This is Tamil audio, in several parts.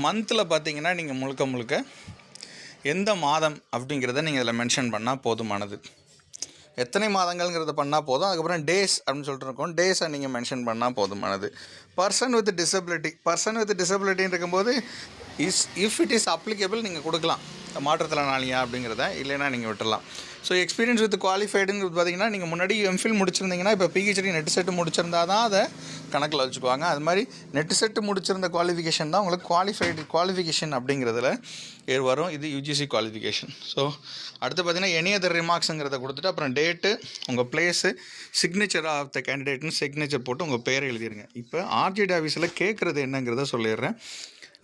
மந்தில் பார்த்தீங்கன்னா நீங்கள் முழுக்க முழுக்க எந்த மாதம் அப்படிங்கிறத நீங்கள் இதில் மென்ஷன் பண்ணால் போதுமானது. எத்தனை மாதங்கள்ங்கிறத பண்ணால் போதும். அதுக்கப்புறம் டேஸ் அப்படின்னு சொல்லிட்டு இருக்கோம், டேஸை நீங்கள் மென்ஷன் பண்ணால் போதுமானது. பர்சன் வித் டிசபிலிட்டின்னு இருக்கும்போது இஃப் இட் இஸ் அப்ளிகபிள் நீங்கள் கொடுக்கலாம், மாற்றுத்திறனாளியா அப்படிங்கிறத, இல்லைன்னா நீங்கள் விட்டுடலாம். ஸோ எக்ஸ்பீரியன்ஸ் வித் குவாலிஃபைடுங்கிறது பார்த்தீங்கன்னா நீங்கள் முன்னாடி எம்ஃபில் முடிச்சிருந்தீங்கன்னா இப்போ பிஹெச்டி நெட் செட்டு முடிச்சிருந்தா தான் அதை கணக்கில் வச்சுக்குவாங்க. அது மாதிரி நெட் செட்டு முடிச்சிருந்த குவாலிஃபிகேஷன் தான் உங்களுக்கு குவாலிஃபிகேஷன் அப்படிங்கிறதுல வரும். இது யூஜிசி குவாலிஃபிகேஷன். ஸோ அடுத்து பார்த்தீங்கன்னா எனி அதர் ரிமார்க்ஸுங்கிறத கொடுத்துட்டு அப்புறம் டேட்டு, உங்கள் பிளேஸு, சிக்னேச்சர் ஆஃப் த கேண்டிடேட்னு சிக்னேச்சர் போட்டு உங்கள் பேரை எழுதிடுங்க. இப்போ ஆர்ஜிடி ஆஃபீஸில் கேட்குறது என்னங்கிறத சொல்லிடுறேன்.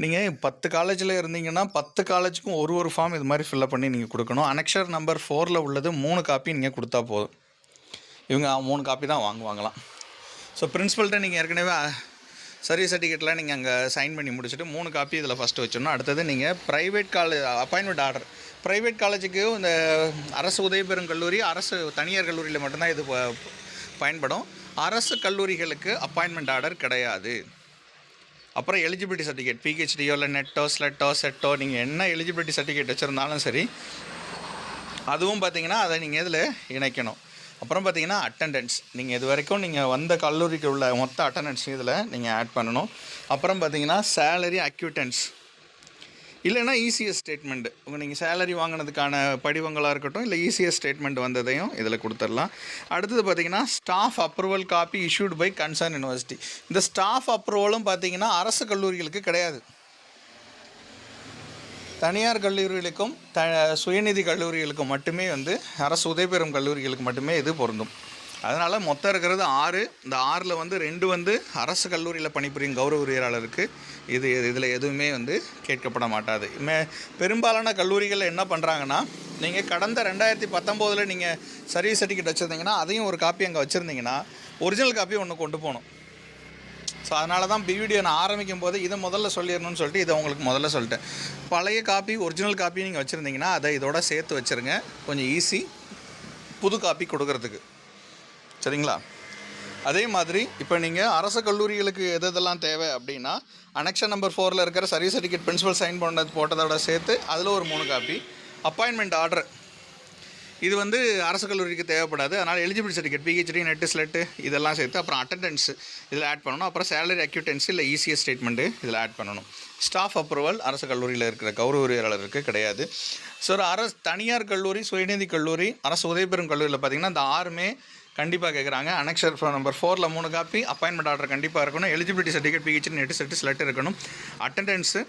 நீங்கள் 10 காலேஜில் இருந்தீங்கன்னா 10 காலேஜுக்கும் ஒரு ஃபார்ம் இது மாதிரி ஃபில்லப் பண்ணி நீங்கள் கொடுக்கணும். அனெக்ஷர் நம்பர் 4 உள்ளது 3 காப்பி நீங்கள் கொடுத்தா போதும். இவங்க 3 காப்பி தான் வாங்குவாங்களாம். ஸோ பிரின்ஸிபல்கிட்ட நீங்கள் ஏற்கனவே சர்வீஸ் சர்டிஃபிகேட்டில் நீங்கள் அங்கே சைன் பண்ணி முடிச்சுட்டு 3 காப்பி இதில் ஃபஸ்ட்டு வச்சிடணும். அடுத்தது நீங்கள் private college appointment order, private காலேஜுக்கு இந்த அரசு உதவி பெறும் கல்லூரி, அரசு தனியார் கல்லூரியில் மட்டும்தான் இது பயன்படும். அரசு கல்லூரிகளுக்கு அப்பாயின்மெண்ட் ஆர்டர் கிடையாது. அப்புறம் எலிஜிபிலிட்டி சர்டிஃபிகேட், பிஹெச்டியோ இல்லை நெட்டோ ஸ்லெட்டோ செட்டோ நீங்கள் என்ன எலிஜிபிலிட்டி சர்டிஃபிகேட் வச்சுருந்தாலும் சரி, அதுவும் பார்த்தீங்கன்னா அதை நீங்கள் இதில் இணைக்கணும். அப்புறம் பார்த்தீங்கன்னா அட்டெண்டன்ஸ், நீங்கள் இது வரைக்கும் நீங்கள் வந்த கல்லூரிக்கு உள்ள மொத்த அட்டெண்டன்ஸ் இதில் நீங்கள் ஆட் பண்ணணும். அப்புறம் பார்த்தீங்கன்னா சேலரி அக்யூட்டன்ஸ் இல்லைன்னா இசிஎஸ் ஸ்டேட்மெண்ட், நீங்கள் சேலரி வாங்கினதுக்கான படிவங்களாக இருக்கட்டும், இல்லை இசிஎஸ் ஸ்டேட்மெண்ட் வந்ததையும் இதில் கொடுத்துடலாம். அடுத்தது பார்த்திங்கன்னா staff approval copy issued by concern university. இந்த ஸ்டாஃப் அப்ரூவலும் பார்த்திங்கன்னா அரசு கல்லூரிகளுக்கு கிடையாது. தனியார் கல்லூரிகளுக்கும் சுயநிதி கல்லூரிகளுக்கும் மட்டுமே அரசு உதவி பெறும் கல்லூரிகளுக்கு மட்டுமே இது பொருந்தும். அதனால் மொத்தம் இருக்கிறது 6. இந்த 6ல் 2 அரசு கல்லூரியில் பணிபுரியும் கௌரவ உரிமையாளருக்கு இதில் எதுவுமே கேட்கப்பட மாட்டாது. பெரும்பாலான கல்லூரிகளில் என்ன பண்ணுறாங்கன்னா, நீங்கள் கடந்த 2019 நீங்கள் சர்வீஸ் சர்டிஃபிகேட் வச்சுருந்தீங்கன்னா அதையும் ஒரு காப்பி அங்கே வச்சுருந்தீங்கன்னா ஒரிஜினல் காப்பி ஒன்று கொண்டு போகணும். ஸோ அதனால தான் வீடியோ நான் ஆரம்பிக்கும் போது இதை முதல்ல சொல்லிடணும்னு சொல்லிட்டு இதை உங்களுக்கு முதல்ல சொல்லிட்டேன். பழைய காப்பி ஒரிஜினல் காப்பி நீங்கள் வச்சுருந்தீங்கன்னா அதை இதோட சேர்த்து வச்சுருங்க, கொஞ்சம் ஈஸி புது காப்பி கொடுக்கறதுக்கு. சரிங்களா? அதே மாதிரி இப்போ நீங்கள் அரசு கல்லூரிகளுக்கு எதெல்லாம் தேவை அப்படின்னா, அனெக்ஷன் நம்பர் 4 இருக்கிற சர்வீஸ் சர்டிஃபிகேட் பிரின்சிபல் சைன் போட்டதோட சேர்த்து அதில் ஒரு 3 காப்பி. அப்பாயின்மெண்ட் ஆர்டர் இது அரசு கல்லூரிக்கு தேவைப்படாது. அதனால் eligibility certificate, PhD NET SLET இதெல்லாம் சேர்த்து, அப்புறம் அட்டெண்டன்ஸ் இதில் ஆட் பண்ணணும். அப்புறம் சேலரி அக்யூட்டன்சி இல்லை இசிஎஸ் ஸ்டேட்மெண்ட்டு இதில் ஆட் பண்ணணும். ஸ்டாஃப் அப்ரூவல் அரசு கல்லூரியில் இருக்கிற கௌரவ உரிமையாளருக்கு கிடையாது. ஸோ தனியார் கல்லூரி, சுயநிதி கல்லூரி, அரசு உதவி பெறும் கல்லூரியில் பார்த்திங்கன்னா இந்த 6மே கண்டிப்பாக கேட்குறாங்க. Annexure number 4 3 copy, appointment order கண்டிப்பாக இருக்கணும், eligibility certificate, PhD NET SLET இருக்கணும், அட்டெண்டன்ஸு